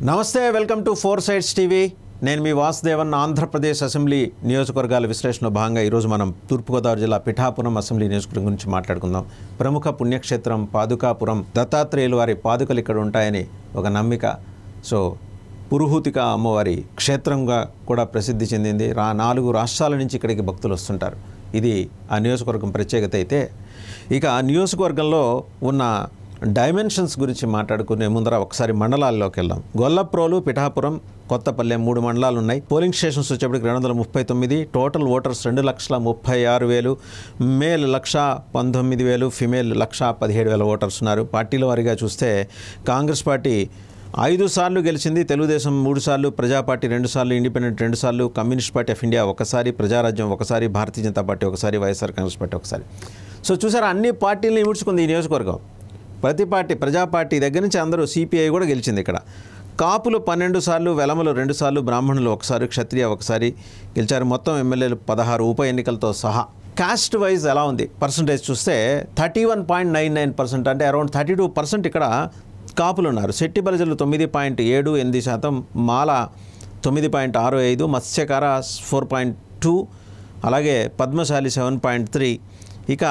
నమస్తే, welcome to four sides TV. నేను మీ Vasudevan. Andhra Pradesh assembly నియోజకవర్గాల విశ్లేషణలో భాగంగా ఈరోజు మనం తూర్పుగోదావరి జిల్లా పిఠాపురం అసెంబ్లీ నియోజకవర్గం గురించి మాట్లాడుకుందాం. ప్రముఖ పుణ్యక్షేత్రం పాదుకాపురం, దత్తాత్రేయులు వారి పాదుకలు ఇక్కడ ఉంటాయని ఒక నమ్మిక. సో పురుహూతిక అమ్మవారి క్షేత్రంగా కూడా ప్రసిద్ధి చెందింది. 4 రాష్ట్రాల నుంచి ఇక్కడికి భక్తులు వస్తుంటారు. ఇది ఆ నియోజకవర్గం ప్రత్యేకత. అయితే ఇక ఆ నియోజకవర్గంలో ఉన్న డైమెన్షన్స్ గురించి మాట్లాడుకునే ముందర ఒకసారి మండలాల్లోకి వెళ్దాం. గొల్లప్రోలు, పిఠాపురం, కొత్తపల్లె 3 మండలాలు ఉన్నాయి. పోలింగ్ స్టేషన్స్ వచ్చేప్పటికి 239. Total voters 2,36,000. Male 1,19,000, female 1,17,000 voters ఉన్నారు. పార్టీల వారీగా చూస్తే కాంగ్రెస్ పార్టీ 5 సార్లు గెలిచింది, తెలుగుదేశం 3 సార్లు, ప్రజా పార్టీ 2 సార్లు, ఇండిపెండెంట్ 2 సార్లు, కమ్యూనిస్ట్ పార్టీ ఆఫ్ ఇండియా 1 సారి, ప్రజారాజ్యం 1 సారి, భారతీయ జనతా పార్టీ 1 సారి, వైఎస్ఆర్ కాంగ్రెస్ పార్టీ 1 సారి. సో చూసారా, అన్ని పార్టీలను ఇముడ్చుకుంది ఈ నియోజకవర్గం. ప్రతి పార్టీ, ప్రజా పార్టీ దగ్గర నుంచి అందరూ, సిపిఐ కూడా గెలిచింది ఇక్కడ. కాపులు 12 సార్లు, వెలమలు 2 సార్లు, బ్రాహ్మణులు 1 సారి, క్షత్రియ 1 సారి గెలిచారు. మొత్తం ఎమ్మెల్యేలు 16 ఉప ఎన్నికలతో సహా. కాస్ట్ వైజ్ ఎలా ఉంది పర్సంటేజ్ చూస్తే 31.99%, అంటే అరౌండ్ 32% ఇక్కడ కాపులు ఉన్నారు. శెట్టి బలిజలు 9.78%, మాల 9.65%, మత్స్యకార 4.2%, అలాగే పద్మశాలి 7.3%. ఇక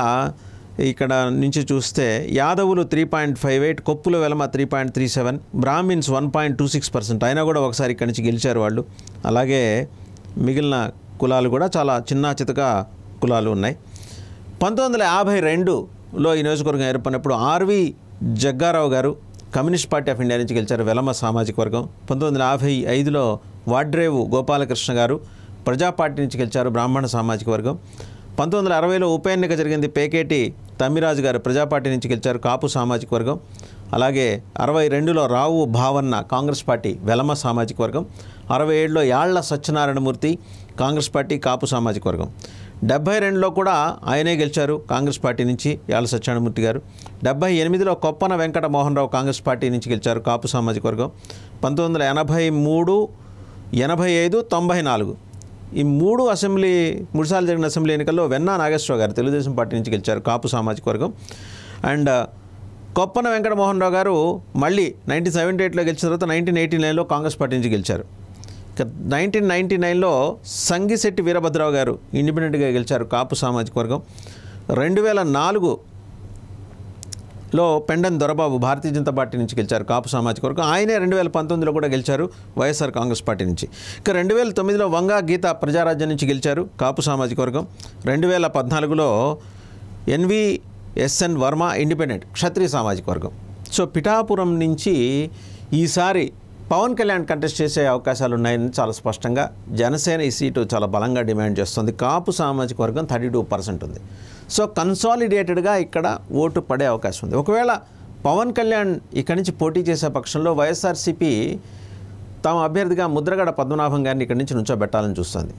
ఇక్కడ నుంచి చూస్తే యాదవులు 3.58%, కొప్పుల వెలమ 3.37%, బ్రాహ్మిన్స్ 1.26%. అయినా కూడా ఒకసారి ఇక్కడి నుంచి గెలిచారు వాళ్ళు. అలాగే మిగిలిన కులాలు కూడా చాలా చిన్న చితక కులాలు ఉన్నాయి. 1952లో ఈ నియోజకవర్గం ఏర్పడినప్పుడు ఆర్వి జగ్గారావు గారు కమ్యూనిస్ట్ పార్టీ ఆఫ్ ఇండియా నుంచి గెలిచారు, వెలమ సామాజిక వర్గం. 1955లో వాడ్రేవు గోపాలకృష్ణ గారు ప్రజా పార్టీ నుంచి గెలిచారు, బ్రాహ్మణ సామాజిక వర్గం. 1960లో ఉప ఎన్నిక జరిగింది, పేకేటి తమ్మిరాజు గారు ప్రజా పార్టీ నుంచి గెలిచారు, కాపు సామాజిక వర్గం. అలాగే 62లో రావు భావన్న కాంగ్రెస్ పార్టీ, వెలమ సామాజిక వర్గం. 67లో యాళ్ల సత్యనారాయణమూర్తి కాంగ్రెస్ పార్టీ, కాపు సామాజిక వర్గం. 72లో కూడా ఆయనే గెలిచారు కాంగ్రెస్ పార్టీ నుంచి, యాళ్ల సత్యనారాయణమూర్తి గారు. 78లో కొప్పన వెంకట మోహన్ రావు కాంగ్రెస్ పార్టీ నుంచి గెలిచారు, కాపు సామాజిక వర్గం. 1983, 85, 94 ఈ 3 సార్లు జరిగిన అసెంబ్లీ ఎన్నికల్లో వెన్నా నాగేశ్వరరావు గారు తెలుగుదేశం పార్టీ నుంచి గెలిచారు, కాపు సామాజిక వర్గం. అండ్ కొప్పన వెంకట మోహన్ రావు గారు మళ్ళీ 1978లో గెలిచిన తర్వాత 1989లో కాంగ్రెస్ పార్టీ నుంచి గెలిచారు. 1999లో సంగిశెట్టి వీరభద్రరావు గారు ఇండిపెండెంట్గా గెలిచారు, కాపు సామాజిక వర్గం. 2004లో పెండన్ దొరబాబు భారతీయ జనతా పార్టీ నుంచి గెలిచారు, కాపు సామాజిక వర్గం. ఆయనే 2019లో కూడా గెలిచారు వైఎస్ఆర్ కాంగ్రెస్ పార్టీ నుంచి. ఇక 2009లో వంగా గీత ప్రజారాజ్యం నుంచి గెలిచారు, కాపు సామాజిక వర్గం. 2014లో ఎన్విఎస్ఎన్ వర్మ ఇండిపెండెంట్, క్షత్రియ సామాజిక వర్గం. సో పిఠాపురం నుంచి ఈసారి పవన్ కళ్యాణ్ కంటెస్ట్ చేసే అవకాశాలు ఉన్నాయని చాలా స్పష్టంగా జనసేన ఈ సీటు చాలా బలంగా డిమాండ్ చేస్తుంది. కాపు సామాజిక వర్గం 32% ఉంది. సో కన్సాలిడేటెడ్గా ఇక్కడ ఓటు పడే అవకాశం ఉంది. ఒకవేళ పవన్ కళ్యాణ్ ఇక్కడి నుంచి పోటీ చేసే పక్షంలో వైఎస్ఆర్సీపీ తమ అభ్యర్థిగా ముద్రగడ పద్మనాభం గారిని ఇక్కడి నుంచి నుంచోబెట్టాలని చూస్తుంది.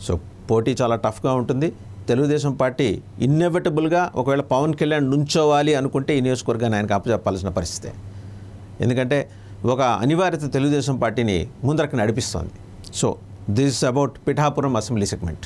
సో పోటీ చాలా టఫ్గా ఉంటుంది. తెలుగుదేశం పార్టీ ఇన్నెవిటబుల్గా ఒకవేళ పవన్ కళ్యాణ్ నుంచోవాలి అనుకుంటే ఈ నియోజకవర్గాన్ని ఆయనకు అప్పచెప్పాల్సిన పరిస్థితే. ఎందుకంటే ఒక అనివార్యత తెలుగుదేశం పార్టీని ముందరకు నడిపిస్తోంది. So this is about Pithapuram assembly segment.